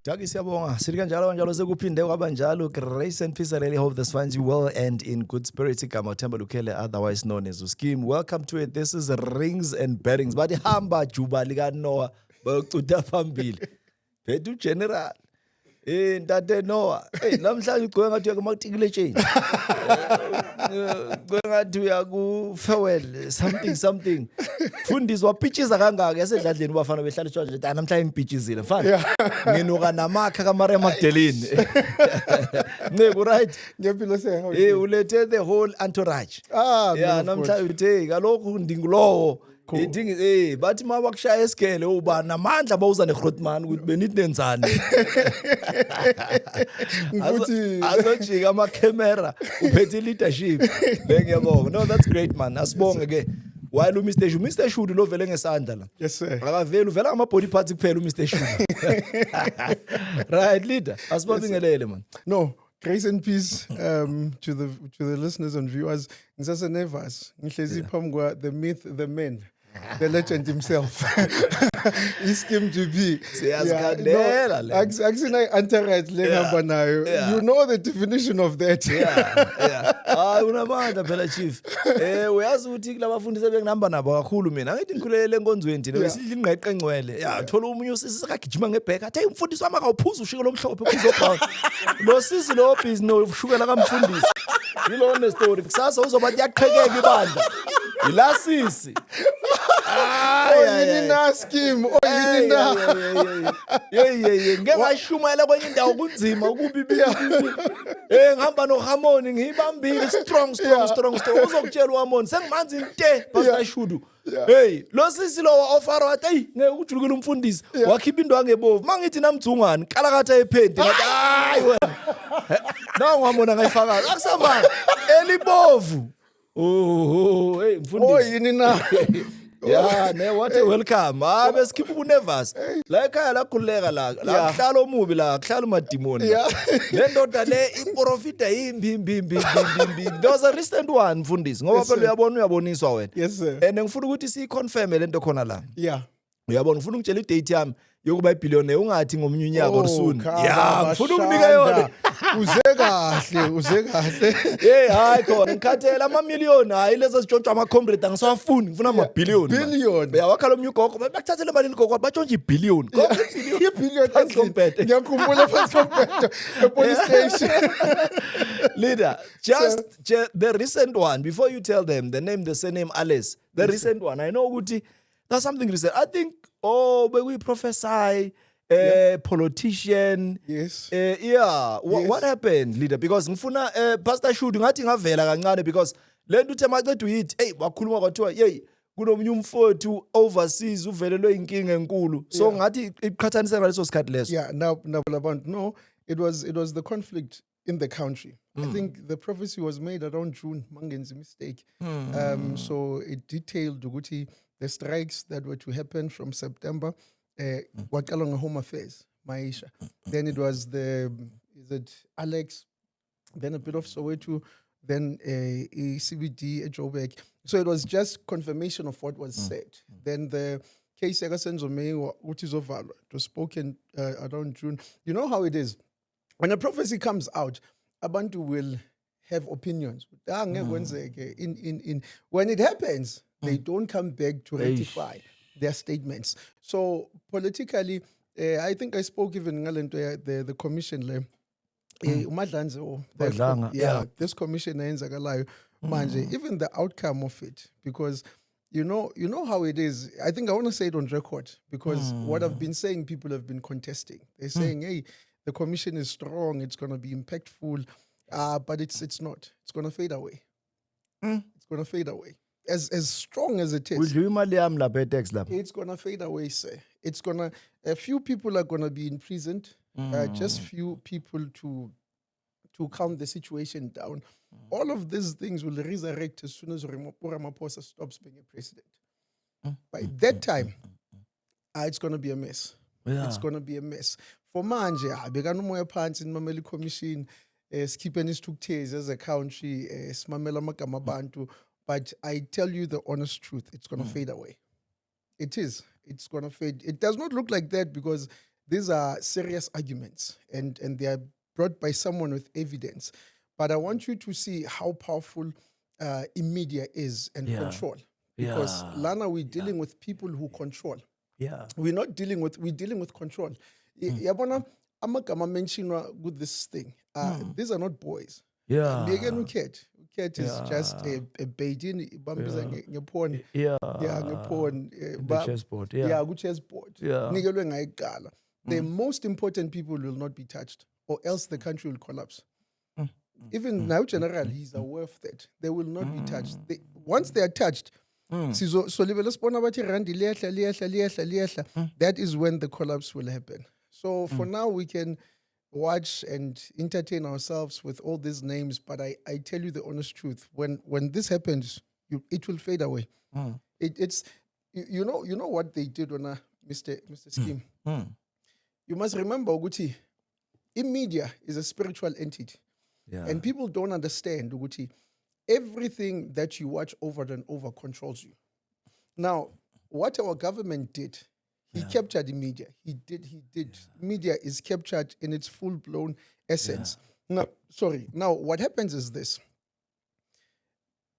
Dagi siyabonga. Sithi kanjalo kanjalo sekuphinde kwabanjalo. Grace and peace. I really hope this finds you well and in good spirits. Igama Themba Lukele, otherwise known as Uskim. Welcome to it. This is Rings and Bearings. But hamba juba lika Noah. Bayokucutha phambili. Phethu general. Ntate Noah. Namhlanje ugqoke ngathi uya kumatikile change. Ugqoke ngathi uya ku farewell something. Fundiswa pitches kangaka yasedladleni bafana behlaliswa nje namhlanje ngipitchizile mfana. Nginuka namakha kaMaria Magdalene. Ncebo right? Ngiyaphila sengwe. Ulethe the whole entourage. Yeah, namhlanje uthe kalokhu ndingulowo. Idingi bathi mabakushaya esigele uba namandla bawuza neGrootman ukuthi benithi nenzani. Futhi azojika ama camera uphethe leadership. Ngiyabonga. No, that's great man. Asibonge ke. While Mr. Shudu lo vele ngesandla la. Yes sir. Akaveli uvela ama body parts kuphela Mr. Shudu. Right leader. Asibabingelele man. No, grace and peace to the listeners and viewers. Ngisase nervous. Ngihlezi phambi kwa the myth, the man. The legend himself. Uskim to be. Siyazikhandela le. Akusina entourage lengihamba nayo. You know the definition of that. Hayi unamandla phela chief. Uyazi ukuthi kulabafundisi benginamba nabo kakhulu mina. Ngithi ngikhulele enkonzweni thina besidla ingqeqe engcwele. Thola umunye usisi kagijima ngebheka. Athe umfundisi wami akawuphuza ushikelo omhlophe kuzobhawu. Lo sisi lo busy no ushukela kamfundisi. Yilo ne story. Kusasa uzobathi yaqhekeka ibandla. Ilasisi. Yini na scheme. Yini na. Ngeke washumayela kwenye indawo kunzima ukubibi. Ngihamba noHarmony ngiyibambile strong. Uzokutshela uHarmony sengimanzi inte Pastor Shudu. Lo sisi lo offer wathi ngeke ujulukile umfundisi. Wakhipha into angebovu. Mangithi namdzungani kala katha ephenti ngathi hayi wena. Nawu uHarmony ngayifakaza. Akusamanga elibovu. Mfundisi. Yini na. What a welcome. Besikhipa unervous. La ekhaya la khuleka la kuhlala omubi la kuhlala umadimoni. Le ndoda le iprofita yimbi. There was a recent one mfundisi ngoba phela uyaboniswa wena. Yes sir. And ngifuna ukuthi siconfirm le nto khona la. Uyabona ngifuna ukutshela idate yami yokuba ibillionaire ungathi ngomunye unyaka or soon. Ngifuna ukunika yona. Uze kahle. Hayi khona ngikhathela amamiliyoni hayi lezo zitshontsha ama comrade angisawafuni ngifuna ama billion. Wakhala omnye ugogo bakuthathele imali igogo batshontsha ibillion. Ibillion ngiyakhumbula phansi kompetho police station. Leader, just the recent one before you tell them the name, the surname Alice. The recent one I know ukuthi that's something recent. I think we prophesy politician. Yes. What happened leader? Because ngifuna Pastor Shudu ngathi ngavela kancane because lento uthe maqedwe yithi wakhuluma kwathiwa kunomnye umfowethu overseas uvelelwe inkinga enkulu. So ngathi iqhathanise ngaleso sikhathi leso. Now no, it was the conflict in the country. I think the prophecy was made around June, mangenzi mistake. So it detailed ukuthi the strikes that were to happen from September, waqala Home Affairs, Maisha. Then it was Alex, then a bit of Soweto, then a CBD, a Joburg. So it was just confirmation of what was said. Then the case Senzo May, which is over, it was spoken around June. You know how it is. When a prophecy comes out, Abantu will have opinions. When it happens, they don't come back to rectify their statements. So politically, I think I spoke even the commission this commission even the outcome of it, because you know how it is. I think I want to say it on record because what I've been saying, people have been contesting. They're saying, hey, the commission is strong, it's going to be impactful, but it's not. It's going to fade away. It's going to fade away. As strong as it is, it's gonna fade away, sir. A few people are gonna be imprisoned. Just few people to calm the situation down. All of these things will resurrect as soon as Ramaphosa stops being a president. By that time, it's gonna be a mess. It's gonna be a mess. For manje, bekanomoya phansi in Mameli Commission, skipping his tuktes as a country, smamela magama bantu. But I tell you the honest truth, it's going to fade away. It is. It's going to fade. It does not look like that because these are serious arguments, and they are brought by someone with evidence. But I want you to see how powerful media is and Yeah. control. Because Yeah. Lana, we're dealing with people who control. Yeah. We're dealing with control. Yabona amagama mentioned with this thing. These are not boys. Yeah. Cat is just a Beijing ngepon. Yeah. Yeah, ngepon. The chessboard. Yeah. Yeah, good chessboard. Yeah. Nikelwe ngayigala. The most important people will not be touched, or else the country will collapse. Even now, General, he's aware of that. They will not be touched. Once they are touched, that is when the collapse will happen. So for now, we can watch and entertain ourselves with all these names. But I tell you the honest truth: when this happens, it will fade away. It's you know what they did when Mr. Scheme. You must remember, Uguti, media is a spiritual entity. Yeah. And people don't understand, Uguti, everything that you watch over and over controls you. Now, what our government did, he captured the media. He did. Media is captured in its full-blown essence. Now, what happens is this.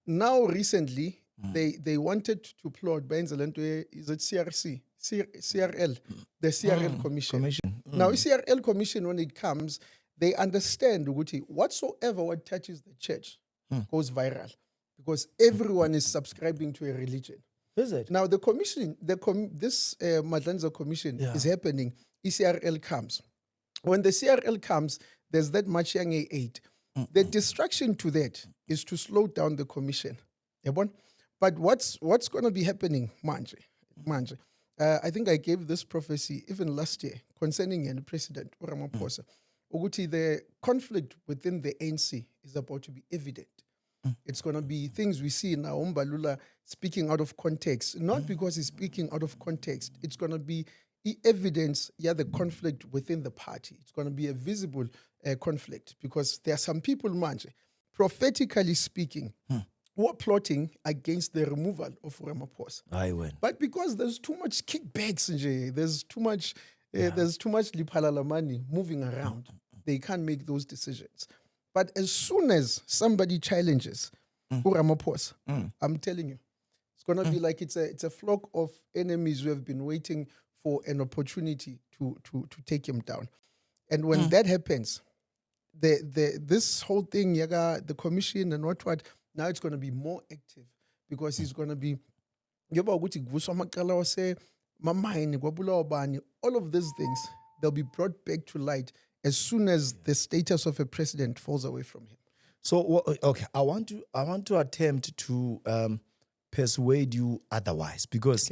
Now, recently, they wanted to plot Benzalento, is it CRL, the CRL Commission. Now, CRL Commission, when it comes, they understand, Uguti, whatsoever what touches the church goes viral, because everyone is subscribing to a religion. Is it? Now, the commission, this Madlanza Commission is happening. ECRL comes. When the CRL comes, there's that Machiange 8. The distraction to that is to slow down the commission. But what's going to be happening, Manje? I think I gave this prophecy even last year concerning the President Ramaphosa. Uguti, the conflict within the ANC is about to be evident. It's going to be things we see now, Mbalula speaking out of context, not because he's speaking out of context. It's going to be evidence, the conflict within the party. It's going to be a visible conflict, because there are some people, Manje, prophetically speaking, who are plotting against the removal of Ramaphosa. I win. But because there's too much kickbacks, there's too much liphalala money moving around, they can't make those decisions. But as soon as somebody challenges Ramaphosa, I'm telling you, it's going to be like it's a flock of enemies who have been waiting for an opportunity to take him down. And when that happens, this whole thing, the commission and what, now it's going to be more active, because he's going to be, all of these things, they'll be brought back to light as soon as the status of a president falls away from him. So, okay, I want to attempt to persuade you otherwise, because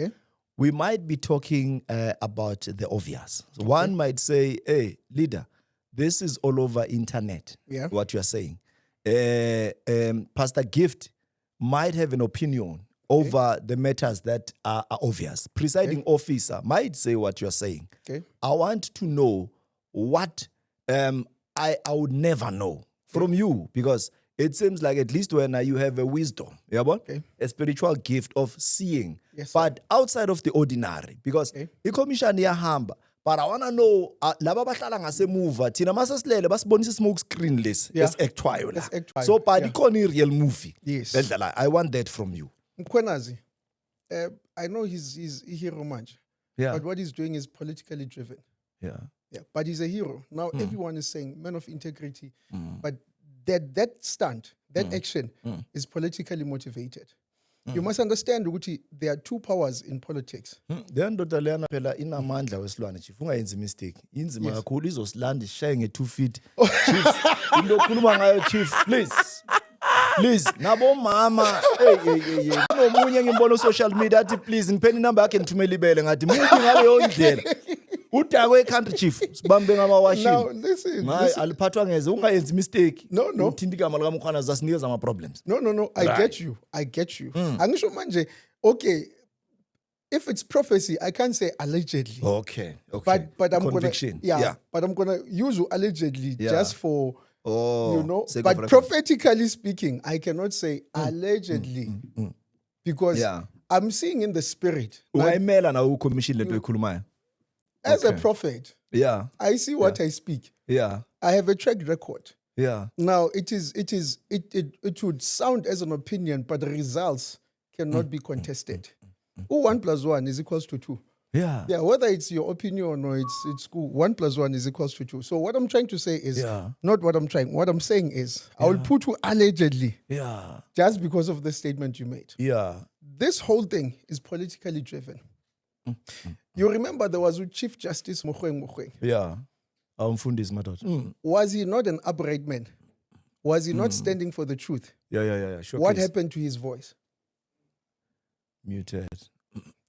we might be talking about the obvious. So one might say, hey, leader, this is all over internet, what you are saying. Pastor Gift might have an opinion over the matters that are obvious. Presiding officer might say what you're saying. I want to know what I would never know from you, because it seems like at least when you have a wisdom, a spiritual gift of seeing, but outside of the ordinary, because the commission yahamba. But I want to know, laba bahlala ngasemuva thina masesilele basibonisa smoke screen less actual. So but ikona real movie. Yes. I want that from you. Mkwenazi, I know he's a hero manje. But what he's doing is politically driven. Yeah. But he's a hero. Now everyone is saying man of integrity. But that stunt, that action is politically motivated. You must understand, Uguti, there are two powers in politics. Then ndoda leyana phela inamandla wesilwane chief, ungayenzi mistake. Inzima kakhulu izosilanda ishaye nge2 feet. Chief, into okhuluma ngayo chief, please nabo mama kunomunye ngimbona social media athi please ngipheni number yakhe ngithumela ibele ngathi muthi ngaleyo ndlela udakwe country chief sibambe ngamawashini. Now listen, aliphathwa ngeze ungayenzi mistake. No. Uthinta igama lika Mkhwana zasinikeza ama problems. No. I get you. Angisho manje, okay, if it's prophecy, I can't say allegedly. Okay. But I'm conviction. But I'm gonna use allegedly just for but of prophetically speaking, I cannot say allegedly because I'm seeing in the spirit. Ungayimela na ucommission lento ekhulumayo. As a prophet, Yeah. I see what I speak. Yeah. I have a track record. Yeah. Now it would sound as an opinion, but the results cannot be contested. 1 + 1 is equals to 2. Yeah. Yeah, whether it's your opinion or it's cool, 1 + 1 is equals to 2. So what I'm trying to say is not what I'm trying. What I'm saying is I will put you allegedly Yeah. just because of the statement you made. Yeah. This whole thing is politically driven. You remember there was Chief Justice Mogoeng. Yeah. Umfundisi madoda. Was he not an upright man? Was he not standing for the truth? Yeah. Sure. What happened to his voice? Muted.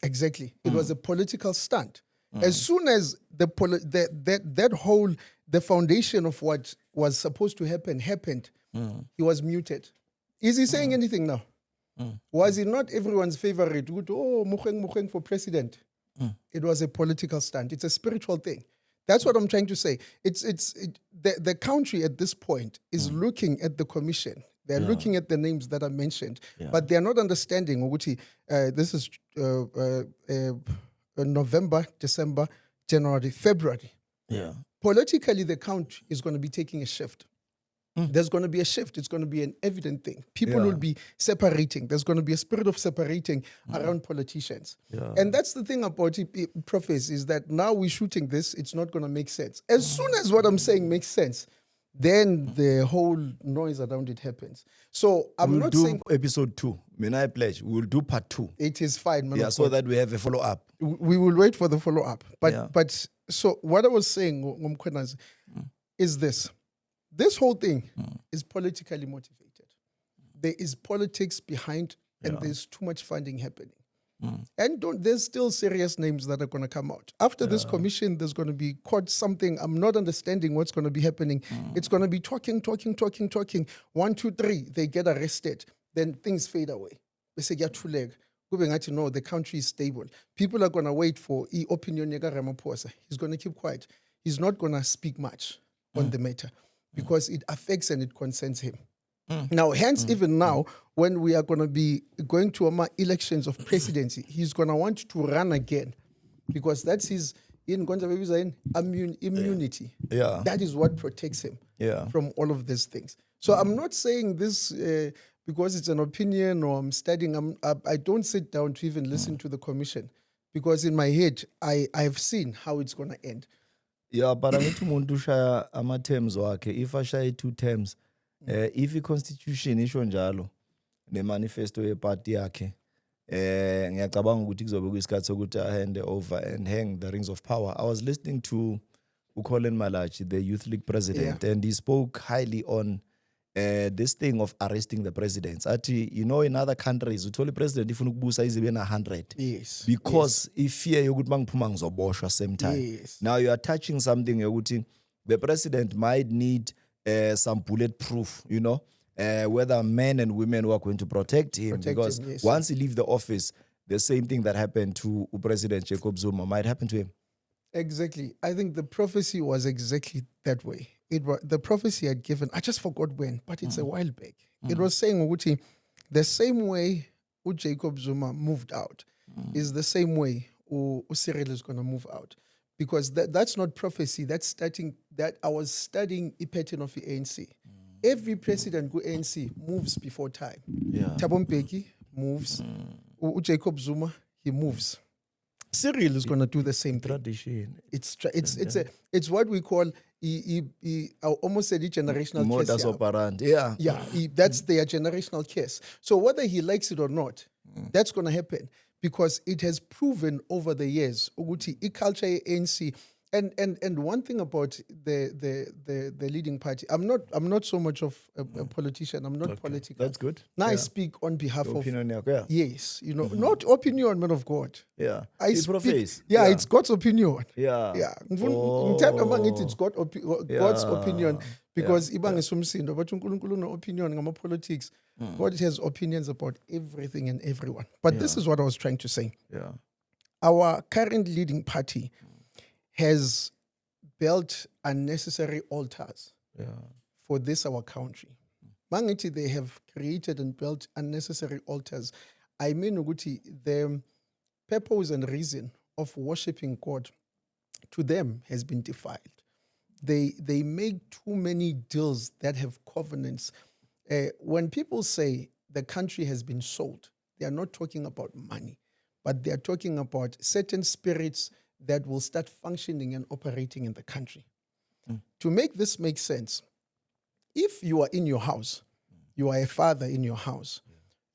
Exactly. It was a political stunt. As soon as the foundation of what was supposed to happen happened, he was muted. Is he saying anything now? Was he not everyone's favorite? Oh, Mogoeng for president. It was a political stunt. It's a spiritual thing. That's what I'm trying to say. The country at this point is looking at the commission. They're looking at the names that are mentioned, but they're not understanding. This is November, December, January, February. Yeah. Politically, the country is going to be taking a shift. There's going to be a shift. It's going to be an evident thing. People will be separating. There's going to be a spirit of separating around politicians. Yeah. And that's the thing about Prophes, is that now we're shooting this, it's not going to make sense. As soon as what I'm saying makes sense, then the whole noise around it happens. So I'm not saying episode 2. I pledge we will do part 2. It is fine, man. Yeah, so that we have a follow up. We will wait for the follow up. But so what I was saying, is this. This whole thing is politically motivated. There is politics behind, and there's too much funding happening. And there's still serious names that are going to come out. After this commission, there's going to be caught something. I'm not understanding what's going to be happening. It's going to be talking. 1, 2, 3, they get arrested. Then things fade away. They say, no, the country is stable. People are going to wait for opinion. He's going to keep quiet. He's not going to speak much on the matter because it affects and it concerns him. Now, hence, even now, when we are going to be going to elections of presidency, he's going to want to run again because that's his immunity. Yeah. That is what protects him from all of these things. So I'm not saying this because it's an opinion or I'm studying. I don't sit down to even listen to the commission because in my head, I've seen how it's going to end. Yeah, but I need to share ama-terms wakhe. If I share 2 terms, if i-constitution isho njalo ne-manifesto ye-party yakhe, ngiyacabanga ukuthi kuzobe kuyisikhathi sokuthi hand over and hang the rings of power. I was listening to Colin Malachi, the Youth League president, and he spoke highly on this thing of arresting the presidents. Ati, in other countries, uthole president ifuna ukubusa ize bena 100. Yes. Because if fear yokuthi mangiphuma ngizoboshwa same time. Yes. Now you are touching something yokuthi the president might need some bulletproof, whether men and women who are going to protect him. Because once he leaves the office, the same thing that happened to President Jacob Zuma might happen to him. Exactly. I think the prophecy was exactly that way. The prophecy had given, I just forgot when, but it's a while back. It was saying, the same way Jacob Zuma moved out is the same way Cyril is going to move out. Because that's not prophecy. That I was studying a pattern of the ANC. Every president go ANC moves before time. Yeah. Thabo Mbeki moves. Jacob Zuma, he moves. Cyril is going to do the same tradition. It's what we call I almost said generational modus operandi. That's their generational case. So whether he likes it or not, that's going to happen because it has proven over the years ukuthi culture ANC. And one thing about the leading party, I'm not so much of a politician. I'm not political. That's good. Now I speak on behalf of opinion. Yes, not opinion, man of God. Yeah, I speak. It's God's opinion. Yeah. It's God's opinion because ibang isumsindo, but uNkulunkulu no opinion ngama politics. God has opinions about everything and everyone. But this is what I was trying to say. Yeah, our current leading party has built unnecessary altars for our country. Mangiti, they have created and built unnecessary altars. I mean, the purpose and reason of worshiping God to them has been defiled. They make too many deals that have covenants. When people say the country has been sold, they are not talking about money, but they are talking about certain spirits that will start functioning and operating in the country. To make this make sense, if you are in your house, you are a father in your house,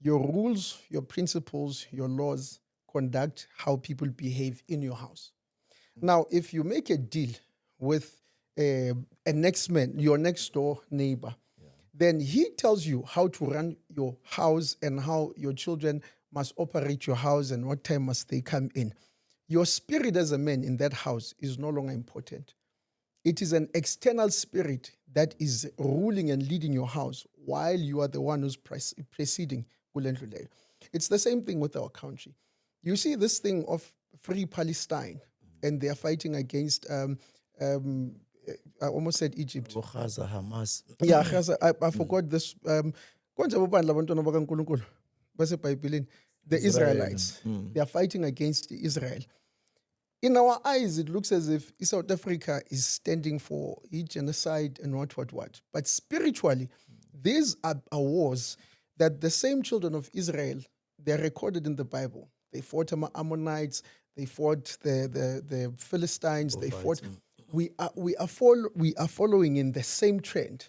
your rules, your principles, your laws conduct how people behave in your house. Now, if you make a deal with a next man, your next door neighbor, then he tells you how to run your house and how your children must operate your house and what time must they come in. Your spirit as a man in that house is no longer important. It is an external spirit that is ruling and leading your house while you are the one who's preceding. It's the same thing with our country. You see this thing of free Palestine, and they are fighting against, I almost said Egypt. Gaza, Hamas. Yeah, Gaza, I forgot this. The Israelites. They are fighting against Israel. In our eyes, it looks as if South Africa is standing for genocide and what. But spiritually, these are wars that the same children of Israel, they're recorded in the Bible. They fought Ammonites, they fought the Philistines, they fought. We are following in the same trend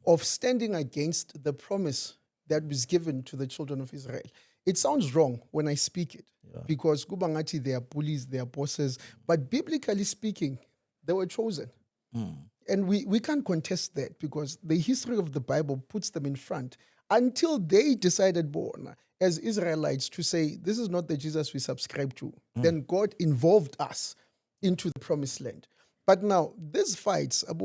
of standing against the promise that was given to the children of Israel. It sounds wrong when I speak it, because Kubangati, they are bullies, they are bosses, but biblically speaking, they were chosen. And we can't contest that, because the history of the Bible puts them in front until they decided, born as Israelites, to say, this is not the Jesus we subscribe to. Then God involved us into the promised land. But now, these fights, but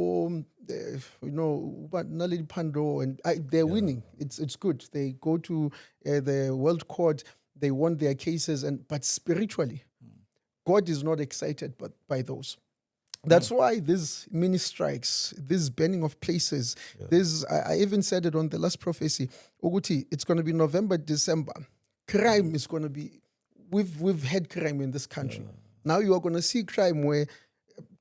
Naledi Pando, and they're winning. It's good. They go to the World Court, they won their cases, but spiritually, God is not excited by those. That's why these mini strikes, this banning of places, I even said it on the last prophecy, Uguti, it's going to be November, December. Crime is going to be, we've had crime in this country. Now you are going to see crime where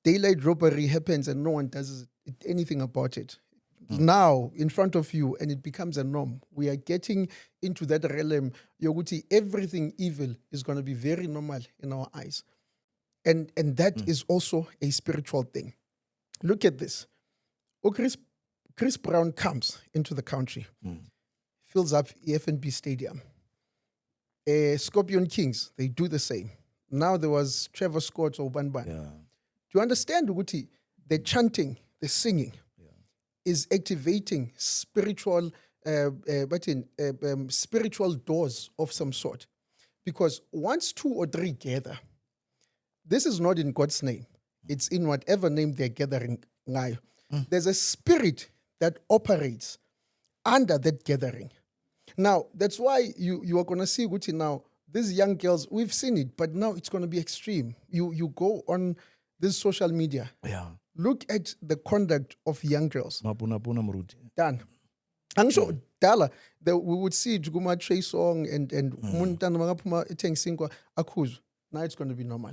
daylight robbery happens and no one does anything about it. Now, in front of you, and it becomes a norm. We are getting into that realm. Yoguti, everything evil is going to be very normal in our eyes. And that is also a spiritual thing. Look at this. Chris Brown comes into the country, fills up FNB Stadium. Scorpion Kings, they do the same. Now there was Trevor Scott or Banban. Do you understand, Uguti? The chanting, the singing is activating spiritual spiritual doors of some sort. Because once 2 or 3 gather, this is not in God's name. It's in whatever name they're gathering. There's a spirit that operates under that gathering. Now, that's why you are going to see, Uguti, now, these young girls, we've seen it, but now it's going to be extreme. You go on this social media. Look at the conduct of young girls. Done. I'm sure Dala, we would see Juguma Trey Song and Muntana Magapuma Eteng Singwa Akuz. Now it's going to be normal.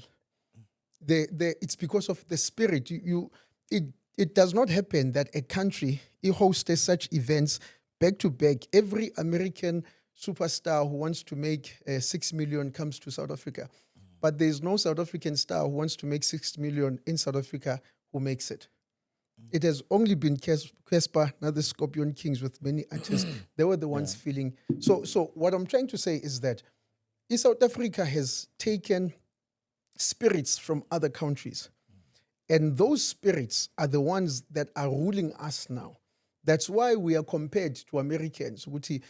It's because of the spirit. It does not happen that a country hosts such events back to back. Every American superstar who wants to make 6 million comes to South Africa. But there's no South African star who wants to make 6 million in South Africa who makes it. It has only been Casper, now the Scorpion Kings with many artists. They were the ones feeling. So what I'm trying to say is that South Africa has taken spirits from other countries. And those spirits are the ones that are ruling us now. That's why we are compared to Americans. We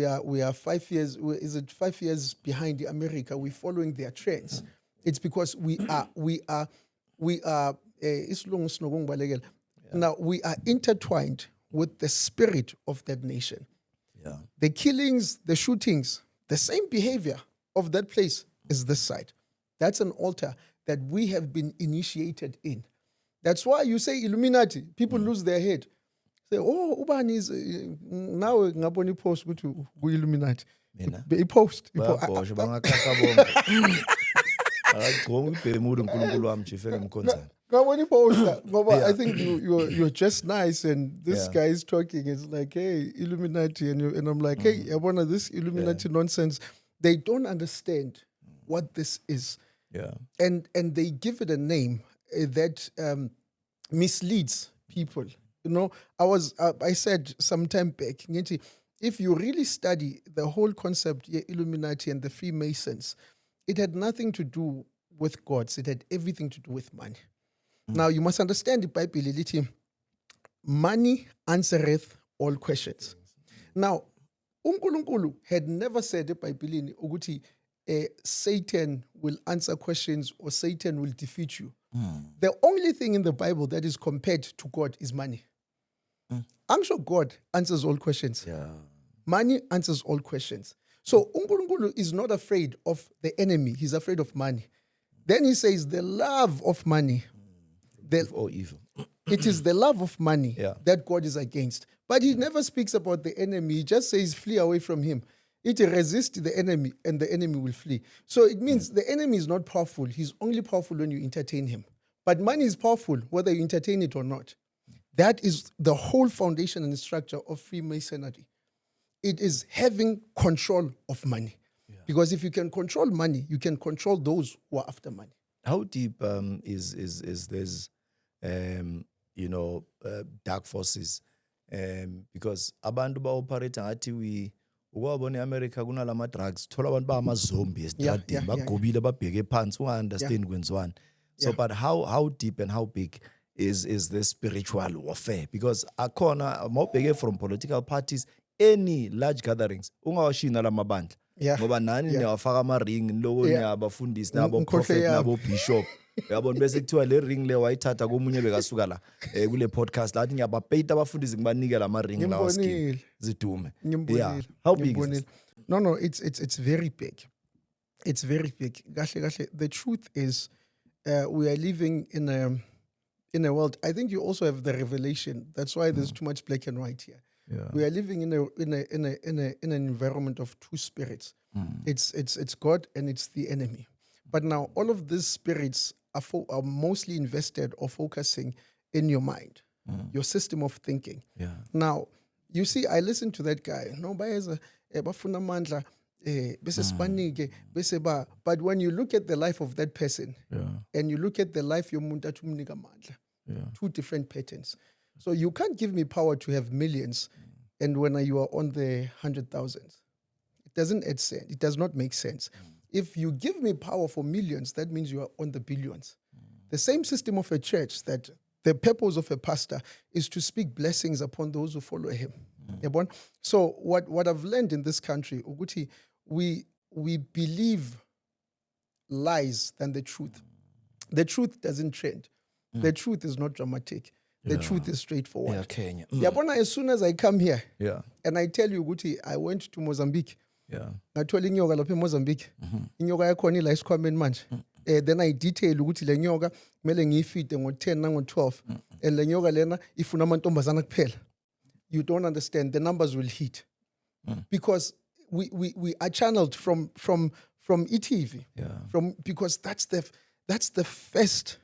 are 5 years. Is it 5 years behind America? We're following their trends. It's because we are. Now we are intertwined with the spirit of that nation. The killings, the shootings, the same behavior of that place is this side. That's an altar that we have been initiated in. That's why you say Illuminati. People lose their head. Say, oh, Ubani is now ngaboni post to Illuminati. He post. Akagqoka ibhemudi uNkulunkulu wami nje efike ngimkhonzana. Now when you post that, Baba, Yeah. I think you're just nice, and this Yeah. guy is talking. It's like, hey, Illuminati, and I'm like, hey, I wanna this Illuminati nonsense. They don't understand what this is, Yeah. and they give it a name that misleads people. You know, I said some time back, ngithi, if you really study the whole concept, Illuminati and the Freemasons, it had nothing to do with gods. It had everything to do with money. Now, you must understand the Bible, lithi, money answereth all questions. Now, uNkulunkulu had never said eBhayibhelini ukuthi Satan will answer questions or Satan will defeat you. The only thing in the Bible that is compared to God is money. I'm sure God answers all questions. Yeah. Money answers all questions. So uNkulunkulu is not afraid of the enemy. He's afraid of money. Then he says the love of money. Or evil. It is the love of money Yeah. that God is against. But he never speaks about the enemy. He just says, flee away from him. It resists the enemy and the enemy will flee. So it means the enemy is not powerful. He's only powerful when you entertain him. But money is powerful whether you entertain it or not. That is the whole foundation and structure of Freemasonry. It is having control of money. Because if you can control money, you can control those who are after money. How deep is this, dark forces? Because abantu ba-operate ngathi ukwabona e-America kunalama drugs, thola abantu bangama-zombie estradini, bagobile babheke phansi, unga-understand kwenziwani. So, but how deep and how big is this spiritual warfare? Because akhona, mawubheke from political parties, any large gatherings, ungawashina la mabandla. Ngoba nani niyawafaka ama-ring, niloko niyabafundisi, nabo-prophet, nabo-bishop. Uyabona bese kuthiwa le ring le wayithatha komunye bekasuka la kule podcast la athi ngiyabapeyita abafundisi ngibanike la ring lawa skin zidume. Yeah. How big is it? No, it's very big. It's very big. Kahle. The truth is we are living in a world. I think you also have the revelation. That's why there's too much black and white here. Yeah. We are living in an environment of two spirits. It's God and it's the enemy. But now all of these spirits are mostly invested or focusing in your mind, your system of thinking. Yeah. Now, you see, I listened to that guy. No, bafuna mandla, bese sibanike, bese ba. But when you look at the life of that person, and you look at the life yomuntu athi umnika mandla, two different patterns. So you can't give me power to have millions, and when you are on the 100,000s, it doesn't add sense. It does not make sense. If you give me power for millions, that means you are on the billions. The same system of a church, that the purpose of a pastor is to speak blessings upon those who follow him. So what I've learned in this country, Uguti, we believe lies than the truth. The truth doesn't trend. The truth is not dramatic. The truth is straightforward. Yeah, Kenya. As soon as I come here, Yeah. and I tell you, Uguti, I went to Mozambique. Yeah. Ngathola inyoka lapha eMozambique. Inyoka yakhona ila esikhwameni manje. Then I detail ukuthi le nyoka kumele ngiyifide ngo-10 nango-12. And le nyoka lena ifuna amantombazana kuphela. You don't understand. The numbers will hit. Because we are channeled from ETV. Yeah. Because that's the first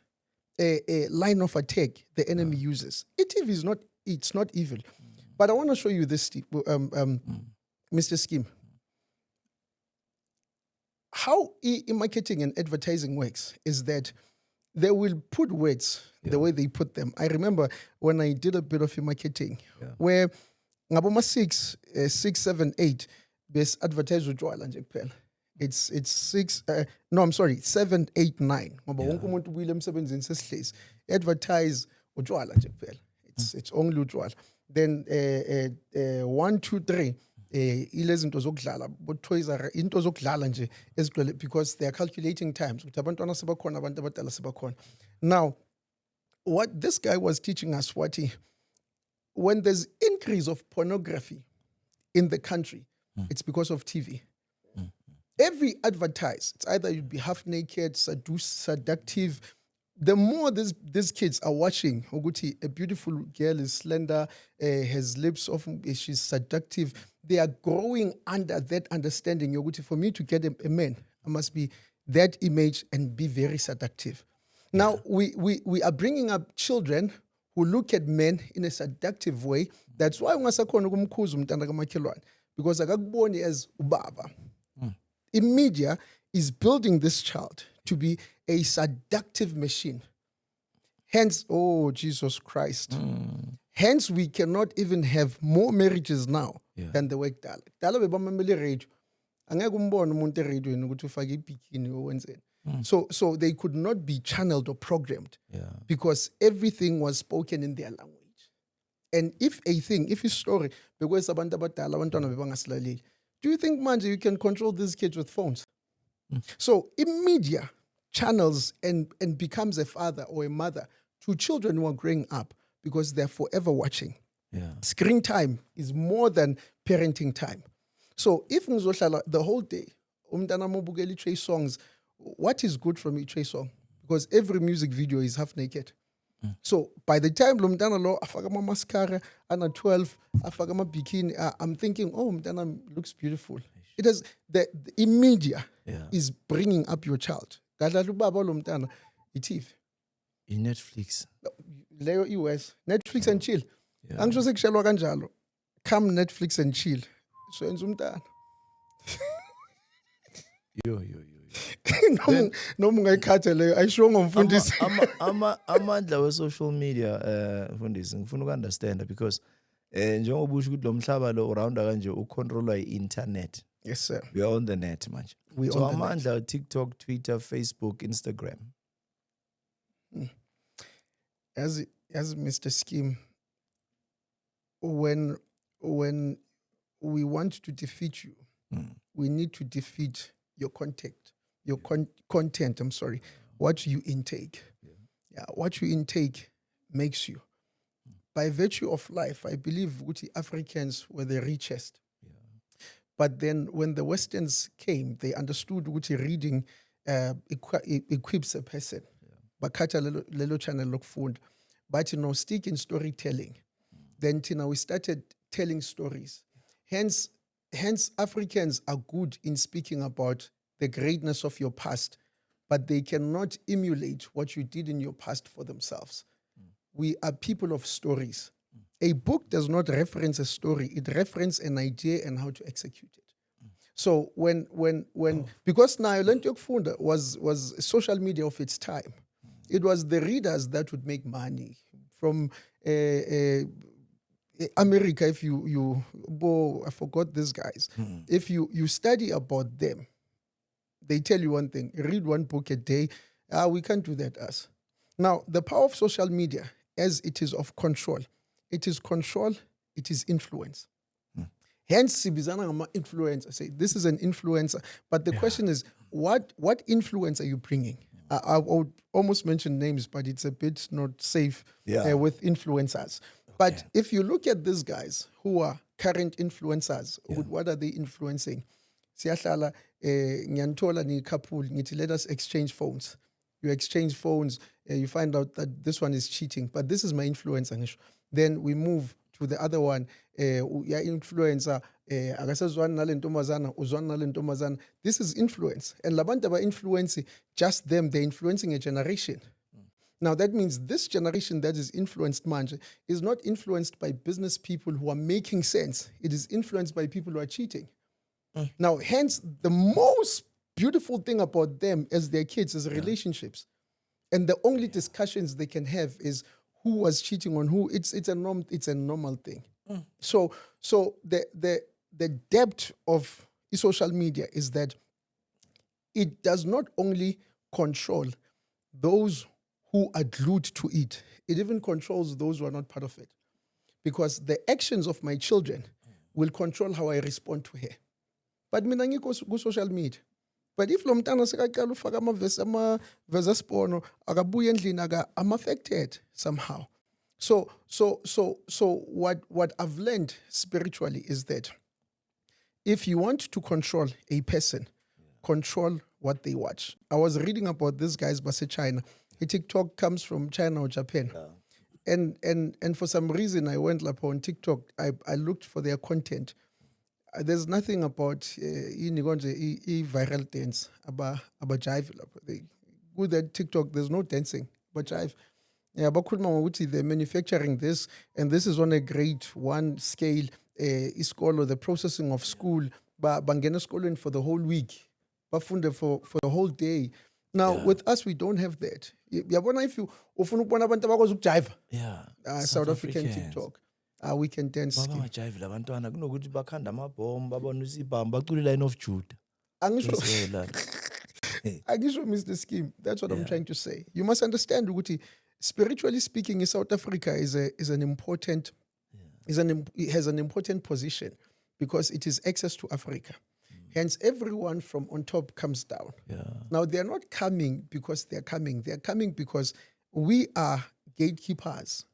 line of attack the enemy uses. ETV is not evil. But I want to show you this, Mr. Scheme. How marketing and advertising works is that they will put words the way they put them. I remember when I did a bit of marketing where ngaboma 6, 7, 8 base advertise utshwala nje kuphela. It's 7, 8, 9. Ngoba wonke umuntu ubuyile emsebenzini sesihlezi. Advertise utshwala nje kuphela. It's only utshwala. Then 1, 2, 3 ilezinto zokudlala Toys R into zokudlala nje ezigcwele, because they are calculating times ukuthi abantwana sebakhona abantu abadala sebakhona. Now what this guy was teaching us, when there's increase of pornography in the country, it's because of TV. Every advertise, it's either you'd be half naked, seductive. The more these kids are watching, Oguti, a beautiful girl is slender, has lips she's seductive. They are growing under that understanding. Oguti, for me to get a man, I must be that image and be very seductive. Now, we are bringing up children who look at men in a seductive way. That's why ungasakhona ukumkhuza umntana kamakhelwane, because akakuboni as ubaba. Media is building this child to be a seductive machine. Hence, oh, Jesus Christ. Hence, we cannot even have more marriages now than the work dala. Dala bebamamele radio. Angeke umbone umuntu eradioini ukuthi ufake ibikini owenzeni. So they could not be channeled or programmed because everything was spoken in their language. And if a story, because abantu abadala abantwana bebangasilaleli, do you think manje you can control these kids with phones? So in media channels and becomes a father or a mother to children who are growing up because they're forever watching. Screen time is more than parenting time. So if ngizohlala the whole day, umntana mobukela Trey songs, what is good from a Trey song? Because every music video is half naked. So by the time umntana lo afaka ma mascara, ana 12, afaka ma bikini, I'm thinking, oh, umntana looks beautiful. It is the media is bringing up your child. Kadlala ubaba lo mntana iTV. In Netflix. Leyo US, Netflix and chill. Angisho sekushelwa kanjalo. Come Netflix and chill. So enza umntana. Yo. Noma ungayikhatha leyo ayisho ngomfundisi. Amandla we social media mfundisi ngifuna ukunderstand because njengoba usho ukuthi lo mhlaba lo around kanje ucontrolwa internet. Yes sir. We are on the net manje. So amandla TikTok, Twitter, Facebook, Instagram. As Mr. Scheme, when we want to defeat you, we need to defeat your content. I'm sorry, what you intake. What you intake makes you. By virtue of life, I believe Africans were the richest. But then when the Westerns came, they understood reading equips a person. Bakata lelo channel look food. But stick in storytelling. Then we started telling stories. Hence Africans are good in speaking about the greatness of your past, but they cannot emulate what you did in your past for themselves. We are people of stories. A book does not reference a story, it references an idea and how to execute it. So because now Lento Yokufunda was social media of its time, it was the readers that would make money from America. If I forgot these guys. If you study about them, they tell you one thing: read one book a day. We can't do that us. Now the power of social media, as it is of control, it is control, it is influence. Hence, Sibizana Ngama influencer. Say this is an influencer, but the question is, what influence are you bringing? I would almost mention names, but it's a bit not safe with influencers. But if you look at these guys who are current influencers, what are they influencing? Siyahlala ngiyanithola ni couple ngithi let us exchange phones. You exchange phones, you find out that this one is cheating, but this is my influencer. Then we move to the other one, influencer, this is influence. And labantu ba influencing just them, they're influencing a generation. Now that means this generation that is influenced manje is not influenced by business people who are making sense. It is influenced by people who are cheating. Now, hence, the most beautiful thing about them as their kids is relationships. And the only discussions they can have is who was cheating on who. It's a normal thing. So the depth of social media is that it does not only control those who are glued to it, it even controls those who are not part of it. Because the actions of my children will control how I respond to her. But mina ngikho ku social media. But if lo mntana sekaqala ufaka amavesi esporno akabuya endlini I'm affected somehow. So what I've learned spiritually is that if you want to control a person, control what they watch. I was reading about this guy's Base China. A TikTok comes from China or Japan. And for some reason I went on TikTok, I looked for their content. there's nothing about viral dance about jive. With that TikTok, there's no dancing but jive. Yeah, but they're manufacturing this, and this is on a grade 1 scale. Iskolo, the processing of school, bangena schooling for the whole week, bafunde for the whole day. Now with us, we don't have that. Yabona, if you ufuna ukubona abantu abakwazi ukujive, South African TikTok. We can dance. Babangajive labantwana kunokuthi bakhanda amabhomu babona usibamba bacula Line of Judah. Angisho Mr. Scheme. That's what I'm trying to say. You must understand, ukuthi, spiritually speaking, in South Africa it has an important position because it is access to Africa. Hence, everyone from on top comes down. Now, they're not coming because they're coming. They're coming because we are gatekeepers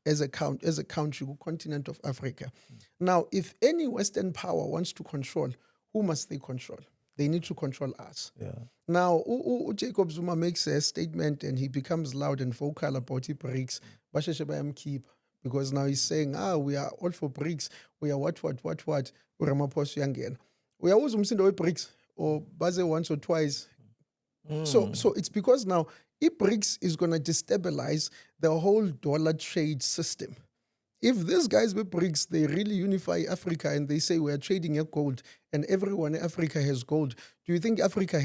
as a country, continent of Africa. Now, if any Western power wants to control, who must they control? They need to control us. Now, Jacob Zuma makes a statement and he becomes loud and vocal about BRICS. Because now he's saying, we are all for BRICS. We are what. Ramaphosa Yangen. We are always with BRICS or Baze once or twice. So it's because now if BRICS is going to destabilize the whole dollar trade system. If these guys with BRICS, they really unify Africa and they say we are trading at gold and everyone in Africa has gold, do you think America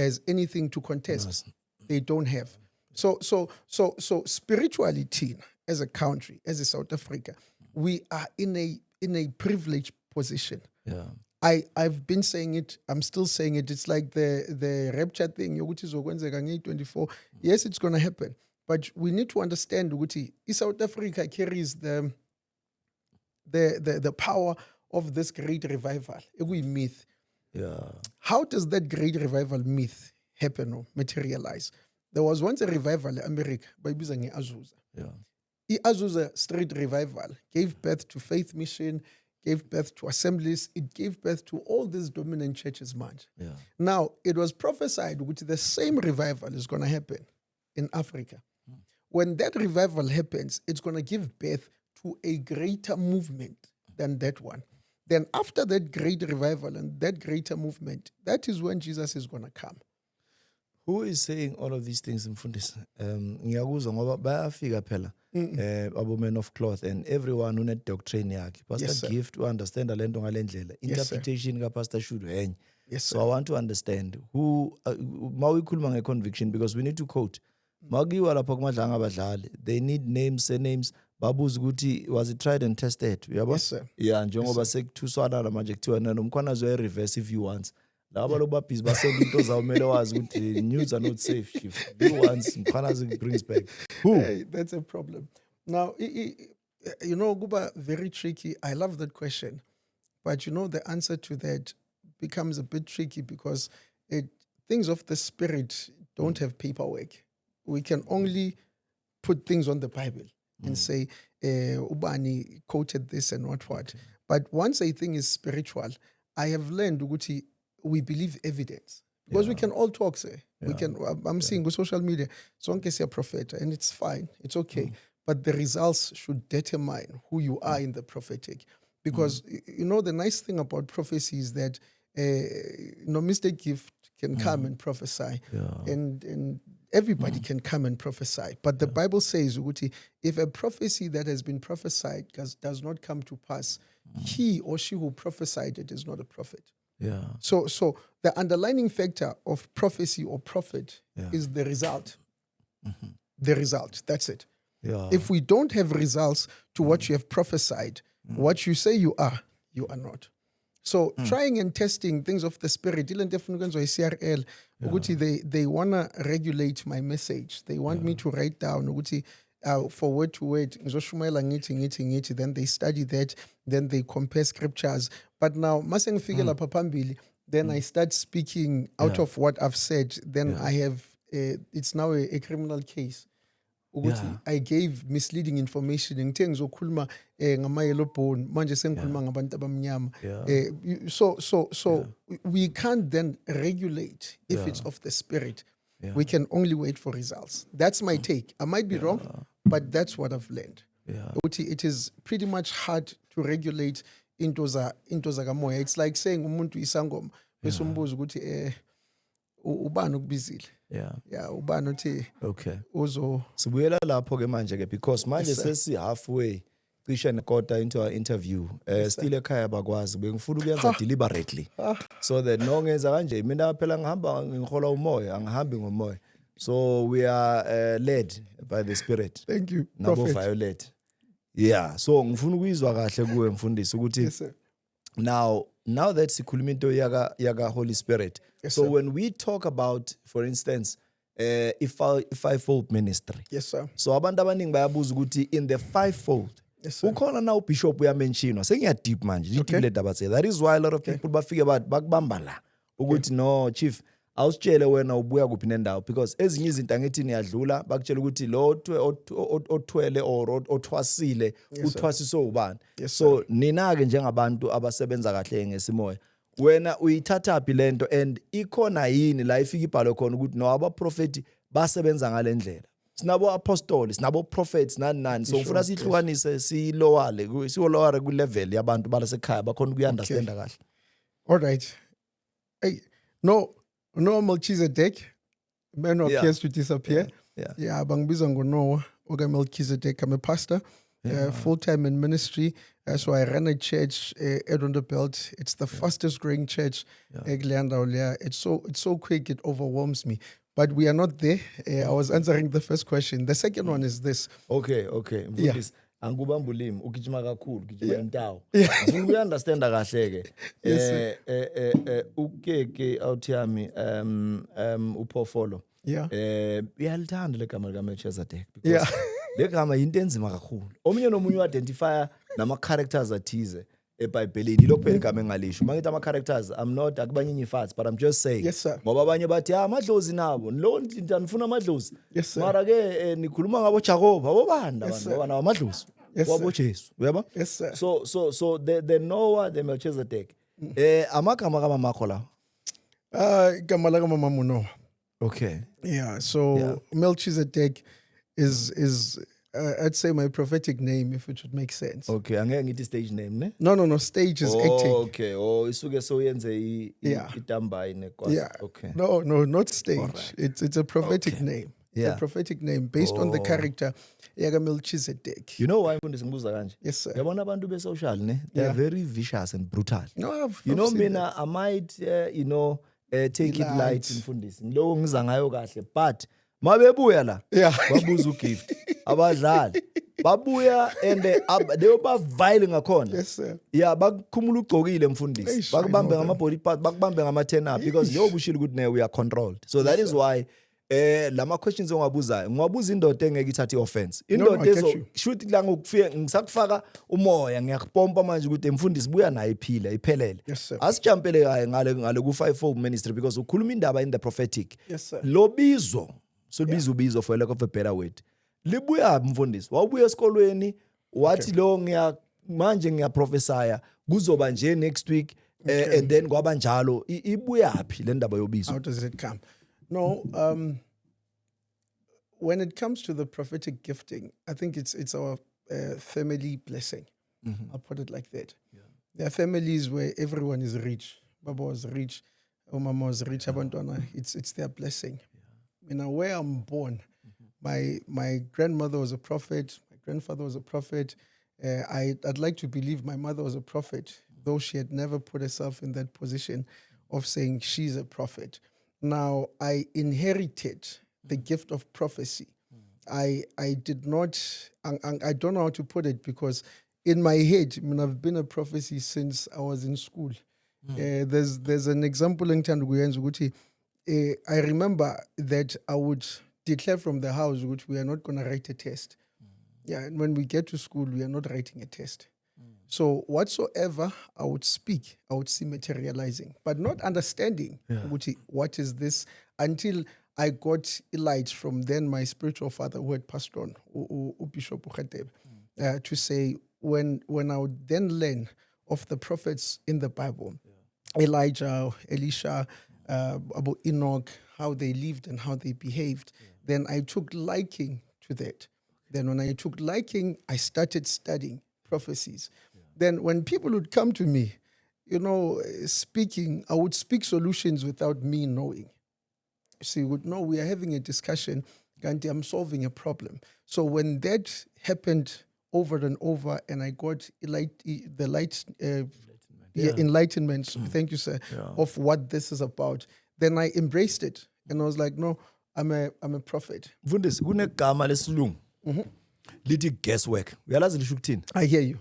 has anything to contest? They don't have. So spirituality as a country, as a South Africa, we are in a privileged position. I've been saying it, I'm still saying it. It's like the rapture thing, which is 24. Yes, it's going to happen. But we need to understand that South Africa carries the power of this great revival. Myth. How does that great revival myth happen or materialize? There was once a revival in America by Bizangi Azusa. The Azusa Street Revival gave birth to Faith Mission, gave birth to assemblies, it gave birth to all these dominant churches, man. Now, it was prophesied that the same revival is going to happen in Africa. When that revival happens, it's going to give birth to a greater movement than that one. Then after that great revival and that greater movement, that is when Jesus is going to come. Who is saying all of these things, Mfundisi? Ngiyakuzwa ngoba bayafika phela abo men of cloth and everyone une doctrine yakhe. Pastor Gift to understand lento ngalendlela. Interpretation ka Pastor Shudu henye. So I want to understand who mawikhuluma ngeconviction because we need to quote. Magiwa lapha kumadlanga abadlali. They need names, surnames. Babuza ukuthi was it tried and tested? Uyabo? Yes, sir. Yeah, njengoba sekuthuswana manje kuthiwa nomkhwana zo reverse if you want. Laba loba busy basenda into zawo mele wazi ukuthi news are not safe. If you want mkhwana brings back. Who? Hey, that's a problem. Now, you know, Guba, very tricky. I love that question. But you know, the answer to that becomes a bit tricky because things of the spirit don't have paperwork. We can only put things on the Bible and say, Ubani quoted this and what. But once a thing is spiritual, I have learned, Uguti, we believe evidence. Because we can all talk, say. We can. I'm seeing with social media, sonke say a prophet, and it's fine. It's okay. But the results should determine who you are in the prophetic. Because, you know, the nice thing about prophecy is that, Mr. Gift can come and prophesy. And everybody can come and prophesy. But the Bible says, Uguti, if a prophecy that has been prophesied does not come to pass, he or she who prophesied it is not a prophet. So the underlying factor of prophecy or prophet is the result. The result, that's it. If we don't have results to what you have prophesied, what you say you are not. So trying and testing things of the spirit, CRL, they want to regulate my message. They want me to write down for word to word, then they study that, then they compare scriptures. But now, then I start speaking out of what I've said, then I have, it's now a criminal case. I gave misleading information. So we can't then regulate if it's of the spirit. We can only wait for results. That's my take. I might be wrong, but that's what I've learned. It is pretty much hard to regulate into zakamoya. It's like saying umuntu isangoma bese umbuza ukuthi ubani ukubizile. Yeah, ubani uthi Okay. uzo Sibuyela lapho ke manje ke because manje Yes, sir. sesi halfway cishe nekota into our interview. Still ekhaya bakwazi bengifuna ukuyenza deliberately. So that nongenza kanje mina phela ngihamba ngihola umoya, angihambi ngomoya. So we are led by the spirit. Thank you, Nabo Prophet. Violet. Yeah, so ngifuna ukuyizwa kahle kuwe mfundisi ukuthi Yes, sir. now that sikhuluma into yaga Holy Spirit. Yes, So sir. when we talk about, for instance, fivefold ministry. Yes, sir. So abantu abaningi bayabuza ukuthi in the fivefold Yes, sir. ukhona na ubishop uyamentionwa sengiyad deep manje Okay. deep le daba say that is why a lot of people bafike bakubamba la ukuthi no chief awusitshele wena ubuya kuphi nendawo because ezinye izinto angithi niyadlula bakutshela ukuthi lo othwele or othwasile uthwasiso ubani. Yes, So nina ke njengabantu abasebenza kahle ngesimoya wena uyithatha phi lento and ikhona yini la ifika ibhalo khona ukuthi no abaprofeti basebenza ngalendlela. Sinabo apostoli, sinabo prophets nani. So ngifuna sihlukanise silowale ku level yabantu balasekhaya bakhona ukuunderstanda kahle. All right. Hey, no Melchizedek, man who appears to disappear. Yeah, bangibiza ngoNoah, oka Melchizedek. I'm a pastor, full-time in ministry. So I run a church at on the belt. It's the fastest growing church. It's so quick, it overwhelms me. But we are not there. I was answering the first question. The second one is this. Okay. Mfundisi angikubamba ulimi ugijima kakhulu gijima intawo. Ngifuna ukuunderstanda kahle ke. Ukeke out yami uphofolo. Yeah. Uyalithanda legama lika Melchizedek because legama into enzima kakhulu. Omunye nomunye uidentify nama characters athize eBhayibhelini lokho igama engalisho. Mangithi ama characters I'm not akubanye nyifats but I'm just saying. Yes, sir. Ngoba abanye bathi amadlozi nabo lo into anifuna amadlozi. Yes, sir. Mara ke nikhuluma ngabo Jacob abobanda Yes, abantu nawo amadlozi. Yes, sir. Wabo Jesu, uyaba? Yes, sir. So the Noah, the Melchizedek. Amagama kaMamakho la. Igama laka mama Noah. Okay. Yeah, so Melchizedek is I'd say my prophetic name, if it would make sense. Okay, angeke ngithi stage name ne? No, stage is acting. Okay, isuke so yenze itambayi nekwazi. Yeah. Okay. No, not stage. Alright. It's a prophetic name. Yeah. A prophetic name based on the character yaga Melchizedek. You know why mfundisi ngibuza kanje? Yes, sir. Yabona abantu be social ne? They are very vicious and brutal. No, You know seen mina I might take it light mfundisi. Ngilo ngiza ngayo kahle but mabebuya la Yeah. babuza ugift abadlali babuya and they ba vile ngakhona. Yes, sir. Yeah, bakukhumula ugcokile mfundisi. Eish, I Bakubambe know ngama body parts, bakubambe ngama turn up because yo bushilo ukuthi ne we are controlled. So that is why lama questions ongabuzayo ngiwabuza indoda engeke ithathe offense. Indoda I get ezo you. shoot la ngokufika ngisakufaka umoya ngiyakupompa manje ukuthi mfundisi buya nayo iphila iphelele. Yes, sir. Asijampele kaye ngale ku fivefold ministry because ukhuluma indaba in the prophetic. Yes, sir. Lo bizo so ubizo for lack of a better word. Libuya mfundisi wawubuya esikolweni wathi lo manje ngiyaprophesya kuzoba nje next week and then kwaba njalo ibuya phi le ndaba yobizo. How does it come? No, when it comes to the prophetic gifting, I think it's our family blessing. I'll put it like that. There are families where everyone is rich. Baba was rich, Mama was rich, Abantwana. It's their blessing. You know, where I'm born, my grandmother was a prophet, my grandfather was a prophet. I'd like to believe my mother was a prophet, though she had never put herself in that position of saying she's a prophet. Now, I inherited the gift of prophecy. I did not, I don't know how to put it because in my head, I mean, I've been a prophecy since I was in school. There's an example in Tanguyenzu. I remember that I would declare from the house which we are not going to write a test. Yeah, and when we get to school, we are not writing a test. So whatsoever I would speak, I would see materializing, but not understanding what is this until I got light from then my spiritual father who had passed on, Bishop Ukhatebe, to say when I would then learn of the prophets in the Bible, Elijah, Elisha, about Enoch, how they lived and how they behaved, then I took liking to that. Then when I took liking, I started studying prophecies. then when people would come to me, speaking, I would speak solutions without me knowing. So you would know we are having a discussion, and I'm solving a problem. So when that happened over and over, and I got enlightenment, thank you, sir, of what this is about, then I embraced it. And I was like, no, I'm a prophet. Mfundisi, kunegama lesilungu. Lithi guesswork. Uyalazi lisho ukuthini? I hear you.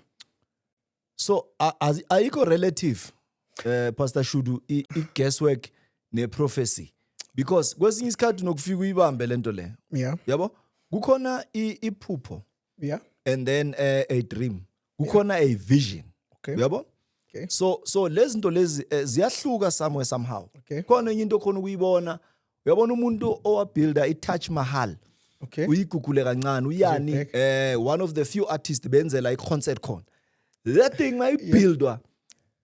So ayikho relative Pastor Shudu i-guesswork ne-prophecy. Because kwesinye isikhathi nokufika uyibambe lento le. Yeah. Yabo? Kukhona iphupho. Yeah. And then a dream. Kukhona a vision. Okay. Yabo? Okay. So lezi zinto lezi ziyahluka somewhere somehow. Okay. Khona enye into khona ukuyibona. Uyabona umuntu owabuilda i-Taj Mahal. Okay. Uyigugule kancane uyani one of the few artists benzela i-concert khona. That thing mayibuildwa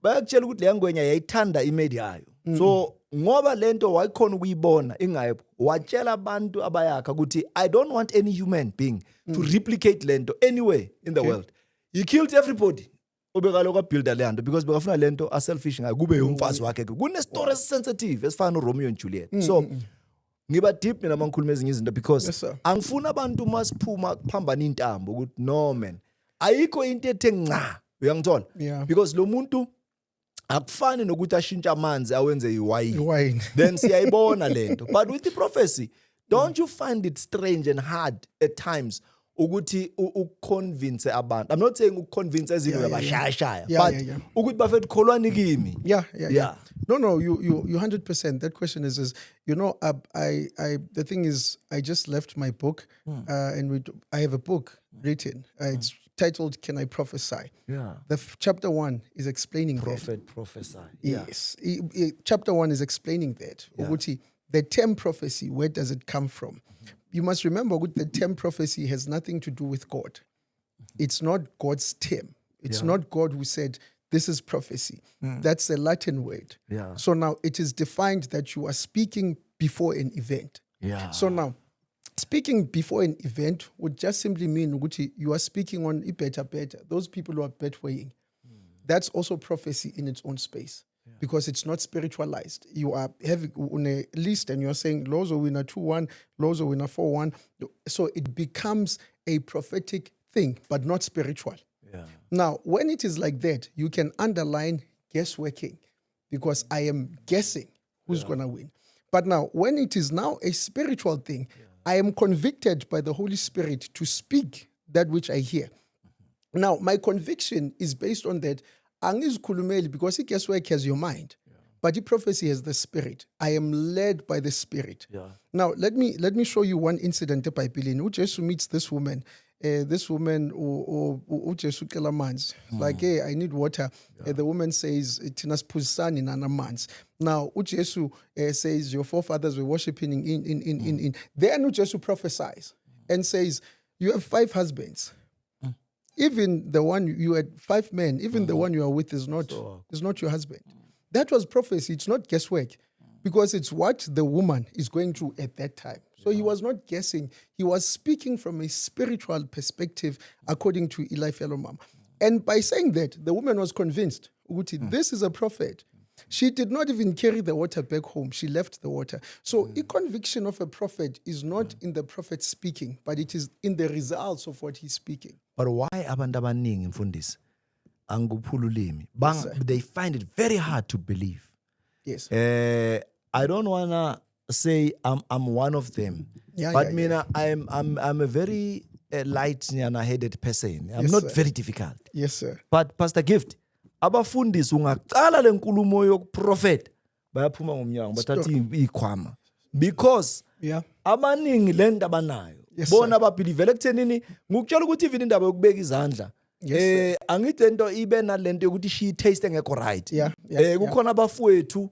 bayakutshela ukuthi le ngwenya yayithanda imedi yayo. So ngoba lento wayikhona ukuyibona ingayo watshela abantu abayakha ukuthi I don't want any human being to replicate lento anywhere in the world. He killed everybody. Obekaloka builda le nto because bekafuna lento a selfish ngayo kube umfazi wakhe. Kune story sensitive esifana no Romeo and Juliet. So ngiba deep mina mangikhuluma ezinye izinto because angifuna abantu masiphuma kuphambana intambo ukuthi no man ayikho into ethe nca uyangithola because lo muntu akufani nokuthi ashintshe amanzi awenze iwayini then siyayibona lento. But with the prophecy, don't you find it strange and hard at times ukuthi uconvince abantu? I'm not saying uconvince ezinto yabashaya but ukuthi bafethu kholwani kimi. Yeah. No, you 100%. That question is the thing is, I just left my book, and I have a book written. It's titled "Can I Prophesy?" Yeah. The chapter 1 is explaining Prophet, prophesy. Yes. Chapter 1 is explaining that. The term prophecy, where does it come from? You must remember the term prophecy has nothing to do with God. It's not God's term. It's not God who said, this is prophecy. That's a Latin word. Yeah. So now it is defined that you are speaking before an event. Yeah. So now, speaking before an event would just simply mean you are speaking on better. Those people who are bedwaying. That's also prophecy in its own space. Because it's not spiritualized. You are having on a list and you're saying Lozo winner 2-1, Lozo winner 4-1. So it becomes a prophetic thing, but not spiritual. Yeah. Now, when it is like that, you can underline guessworking because I am guessing who's going to win. But now, when it is now a spiritual thing, I am convicted by the Holy Spirit to speak that which I hear. Now, my conviction is based on that. Because guesswork has your mind, but the prophecy has the spirit. I am led by the spirit. Now let me show you one incident by Bilin. Ujesu meets this woman. This woman Ujesu kelamans like, hey, I need water. The woman says, "Tinas pusani nanamans." Now Ujesu says, your forefathers were worshiping in. Then Ujesu prophesies and says, you have 5 husbands. Even the one you had 5 men, even the one you are with is not your husband. That was prophecy. It's not guesswork because it's what the woman is going through at that time. So he was not guessing. He was speaking from a spiritual perspective according to Eli Felomam. And by saying that, the woman was convinced, this is a prophet. She did not even carry the water back home. She left the water. So the conviction of a prophet is not in the prophet speaking, but it is in the results of what he's speaking. But why abantu abaningi mfundisi anguphululimi they find it very hard to believe. Yes. I don't wanna say I'm one of them. Mina I'm a very light-headed person. I'm not very difficult. Yes, sir. But Pastor Gift, abafundisi ungaqala lenkulumo yokuprofeta bayaphuma ngomnyango bathatha ikhwama because abaningi lento abanayo bona babelievele ekuthenini ngukutshela ukuthi even indaba yokubeka izandla angithi lento ibe nalento yokuthi she taste engekho right. Kukhona abafowethu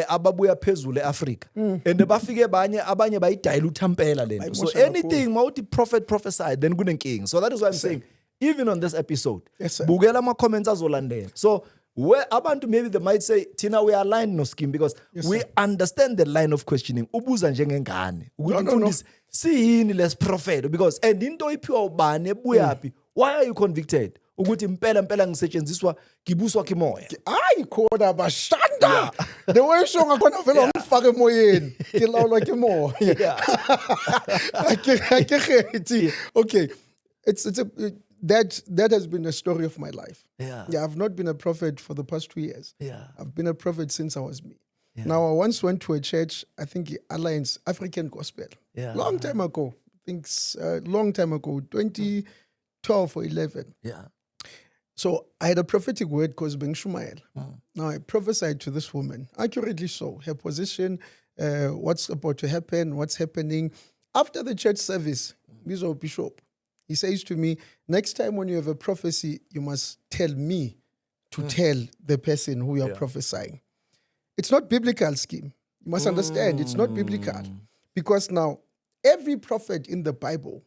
ababuya phezulu eAfrica and bafike abanye bayidayila uthampela lento. So anything mawuthi prophet prophesied then kunenkingi. So that is why I'm saying even on this episode, bukela ama comments azolandela. So where abantu maybe they might say, Tina, we are aligned no scheme because we understand the line of questioning. Ubuza njengengane. Ukuthi siyini les prophet because and into iphiwa ubani ebuyaphi. Why are you convicted? ukuthi impela ngisetshenziswa ngibuswa kimoya. Hayi khona bashanda. The way usho ngakhona vele ungifaka emoyeni. Ngilawulwa ke moya. Okay. That has been the story of my life. Yeah. I've not been a prophet for the past 2 years. Yeah. I've been a prophet since I was me. Yeah. Now, I once went to a church, I think Alliance African Gospel. Yeah. Long time ago. I think long time ago, 2012 or 11. Yeah. So I had a prophetic word called Ben Shumael. Now I prophesied to this woman, accurately so, her position, what's about to happen, what's happening. After the church service, Bishop, he says to me, next time when you have a prophecy, you must tell me to tell the person who you are prophesying. It's not biblical scheme. You must understand, it's not biblical. Because now, every prophet in the Bible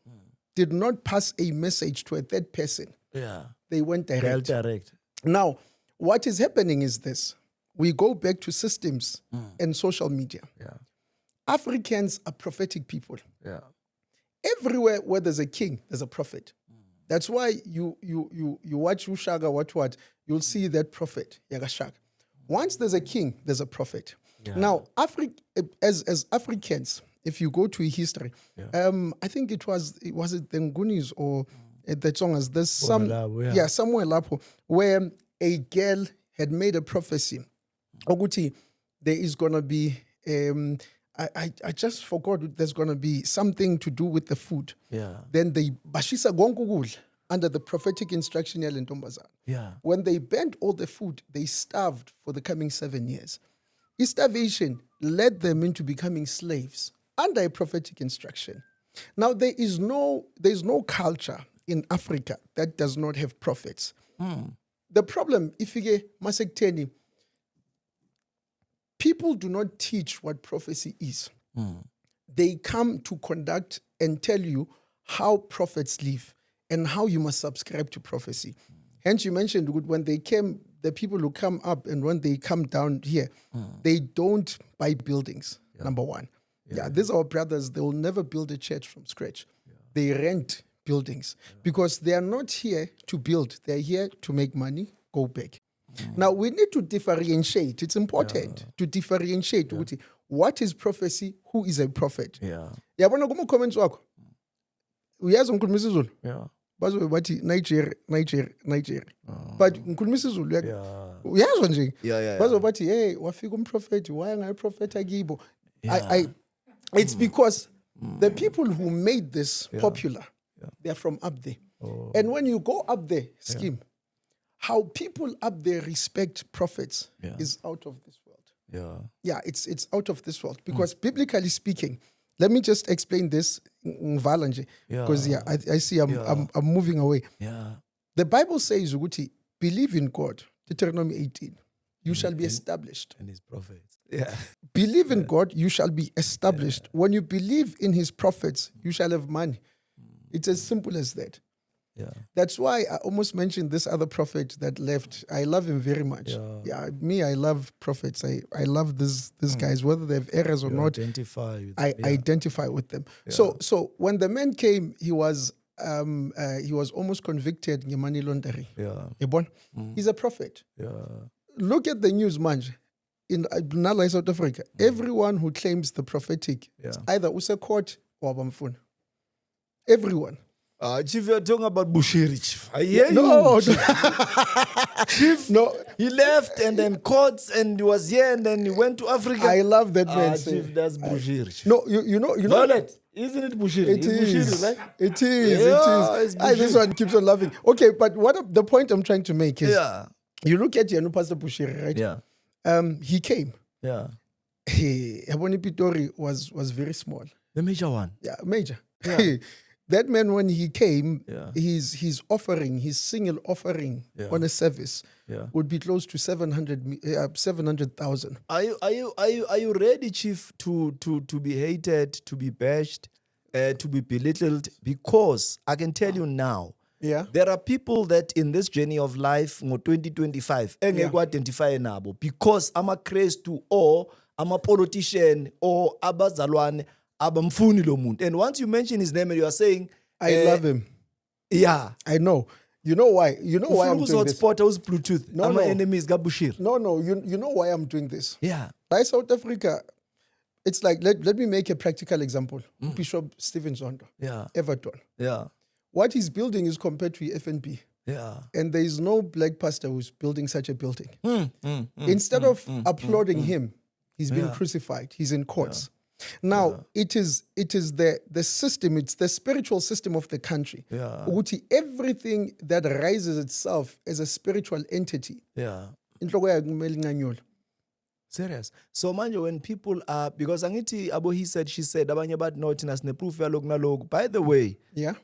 did not pass a message to a third person. Yeah. They went direct. Direct. Now, what is happening is this. We go back to systems and social media. Yeah. Africans are prophetic people. Yeah. Everywhere where there's a king, there's a prophet. That's why you watch Ushaga, what, you'll see that prophet, Yagashak. Once there's a king, there's a prophet. Yeah. Now, as Africans, if you go to history, I think was it the Ngunis or the Tsongas, there's somewhere lapo where a girl had made a prophecy. Oguti, there is gonna be I just forgot there's gonna be something to do with the food. Yeah. Then they bashisa gonkugul under the prophetic instruction yale ntombazana. Yeah. When they burnt all the food, they starved for the coming 7 years. Starvation led them into becoming slaves under a prophetic instruction. Now there's no culture in Africa that does not have prophets. The problem, if you get Masekteni, people do not teach what prophecy is. They come to conduct and tell you how prophets live and how you must subscribe to prophecy. Hence, you mentioned when they came, the people who come up and when they come down here, they don't buy buildings, number one. These are our brothers. They will never build a church from scratch. They rent buildings because they are not here to build. They're here to make money, go back. Now, we need to differentiate. It's important to differentiate what is prophecy, who is a prophet. Yabona kuma comments wakho. Uyazi ngikhuluma isiZulu? Yeah. Bazobe bathi Nigeria. But ngikhuluma isiZulu. Uyazwa nje? Bazobe bathi hey, wafika umprofeti, why ngayiprofeta kibo? It's because the people who made this popular, they're from up there. And when you go up there, how people up there respect prophets is out of this world. It's out of this world. Because biblically speaking, let me just explain this because I see I'm moving away. The Bible says, believe in God, Deuteronomy 18, you shall be established. And his prophets. Believe in God, you shall be established. When you believe in his prophets, you shall have money. It's as simple as that. That's why I almost mentioned this other prophet that left. I love him very much. I love prophets. I love these guys, whether they have errors or not. I identify with them. So when the man came, he was almost convicted in money laundering. He's a prophet. Look at the news, Manje. In Nala, South Africa, everyone who claims the prophetic, it's either Usekot or Abamfun. Everyone. Chief, you're talking about Bushiri, Chief. I hear No, Chief, no. He left and then courts and he was here and then he went to Africa. I love that man. Chief, that's Bushiri. No, you know. Violet, isn't it Bushiri? It is. Bushiri, right? It is. This one keeps on laughing. Okay, but the point I'm trying to make is, you look at Yanu Pastor Bushiri, right? He came. Ebony Pitori was very small. The major one. Yeah, major. That man, when he came, his offering, his single offering on a service would be close to 700,000. Are you ready, Chief, to be hated, to be bashed, to be belittled? Because I can tell you now, there are people that in this journey of life, 2025, identify nabo because I'm a Christu or I'm a politician or abazalwane. And once you mention his name and you are saying, I love him. Yeah. I know. You know why? You know why I'm doing this? Spot was Bluetooth. No, No, no. enemies Gabushir. No. You know why I'm doing this? Yeah. By South Africa, it's like, let me make a practical example. Bishop Stephen Zondo, Yeah. Everton. Yeah. What he's building is compared to FNB. Yeah. And there is no black pastor who's building such a building. Instead of applauding him, he's being crucified. He's in courts. Now, it is the system, it's the spiritual system of the country. Yeah. Ukuthi everything that rises itself as a spiritual entity. Yeah. Inhloko yayo kumele inganyolwe. Serious. So manje when people are, because angithi abo he said, she said, abanye bathi no thina sine proof yalokhu nalokhu. By the way, Yeah.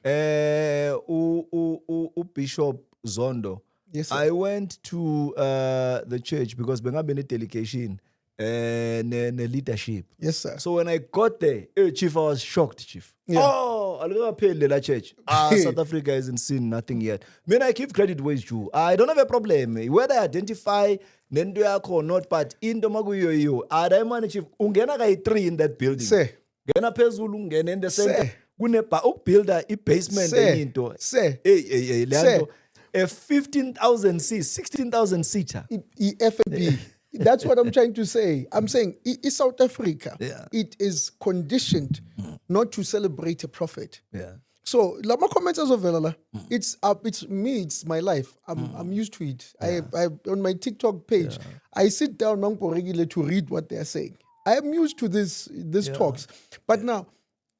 Bishop Zondo, Yes, sir. I went to the church because bengabe ne delegation ne leadership. Yes, sir. So when I got there, Chief, I was shocked, Chief. Yeah. Oh, alikapheli la church. South Africa hasn't seen nothing yet. I give credit where it's due. I don't have a problem whether I identify nendo yakho or not, but into makuyo adayimani Chief ungena kayi 3 in that building. Sir. Ngena phezulu ungena in the center. Sir. Kunepa ukubuilda i-basement Sir. enye into. Sir. Hey, Sir. leyanto a 15,000 seat, 16,000 seater. FNB. That's what I'm trying to say. I'm saying South Africa, Yeah. it is conditioned not to celebrate a prophet. Yeah. So, lama comments as well, it's me, it's my life. I'm used to it. I on my TikTok page, I sit down regularly to read what they are saying. I am used to these talks. But now,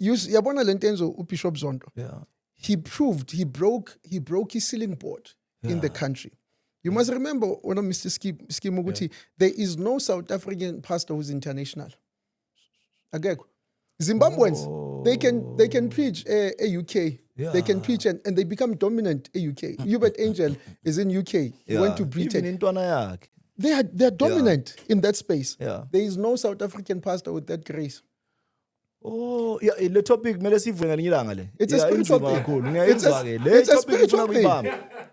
yabona lentenzo uBishop Zondo. Yeah. He broke his ceiling board in the country. You must remember, when Mr. Skimuguti, there is no South African pastor who's international. Ageko. Zimbabweans, they can preach a UK. Yeah. They can preach and they become dominant a UK. Hubert Angel is in UK. He went to Britain. Even intwana yakhe. They are dominant in that space. Yeah. There is no South African pastor with that grace. Oh, yeah, le topic mele sivule ngelinye ilanga le. It's a spiritual thing. It's a spiritual thing.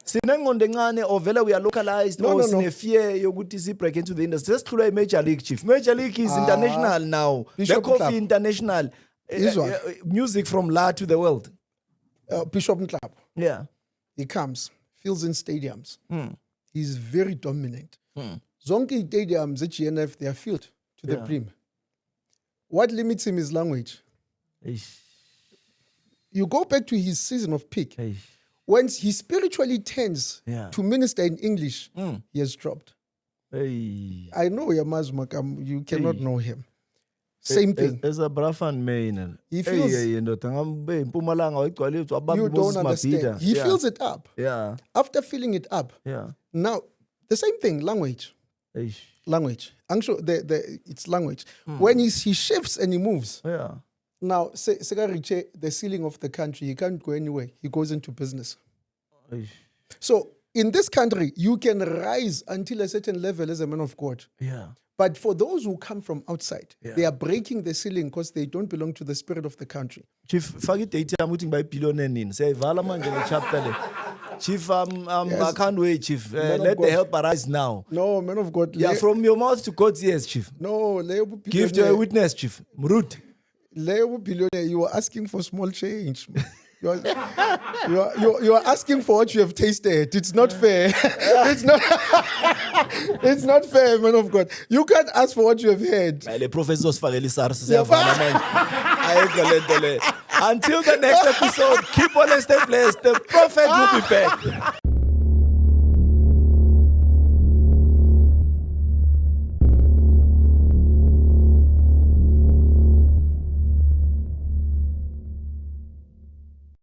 Sinengqondo encane or vele we are localized No, or no, no. sine fear yokuthi si break into the industry. Sesihlula i-Major League, Chief. Major League is international now. Bishop The coffee Mhlaba. international. Music from La to the world. Bishop Mhlaba, Yeah. he comes, fills in stadiums. He's very dominant. Zonke stadiums at GNF, they are filled to the brim. What limits him is language. Eish. You go back to his season of peak. Eish. When he spiritually tends Yeah. to minister in English, he has dropped. Hey. I know Yamaz Makam, you cannot know him. Same thing. As a brafan man. He feels- You don't You don't understand. He fills it up. Yeah. After filling it up, Yeah. now the same thing, language. Eish. Language. I'm sure it's language. When he shifts and he moves, Yeah. now Segariche, the ceiling of the country, he can't go anywhere. He goes into business. Eish. So in this country, you can rise until a certain level as a man of God. Yeah. But for those who come from outside, they are breaking the ceiling because they don't belong to the spirit of the country. Chief, faki date yami ukuthi ngibayibhiliyone nini. Siyayivala manje le chapter le. Chief, I can't wait, Chief. Man of Let the God. help arise now. No, man of God. Yeah, from your mouth to God's ears, Chief. No, Give to a witness, Chief. Mrut. billionaire, you are asking for small change. You are asking for what you have tasted. It's not fair. It's not. It's not fair, man of God. You can't ask for what you have heard. Le professor sifakele SARS siyavala manje. Ayikho lento le. Until the next episode, keep on stay blessed. The prophet will be back.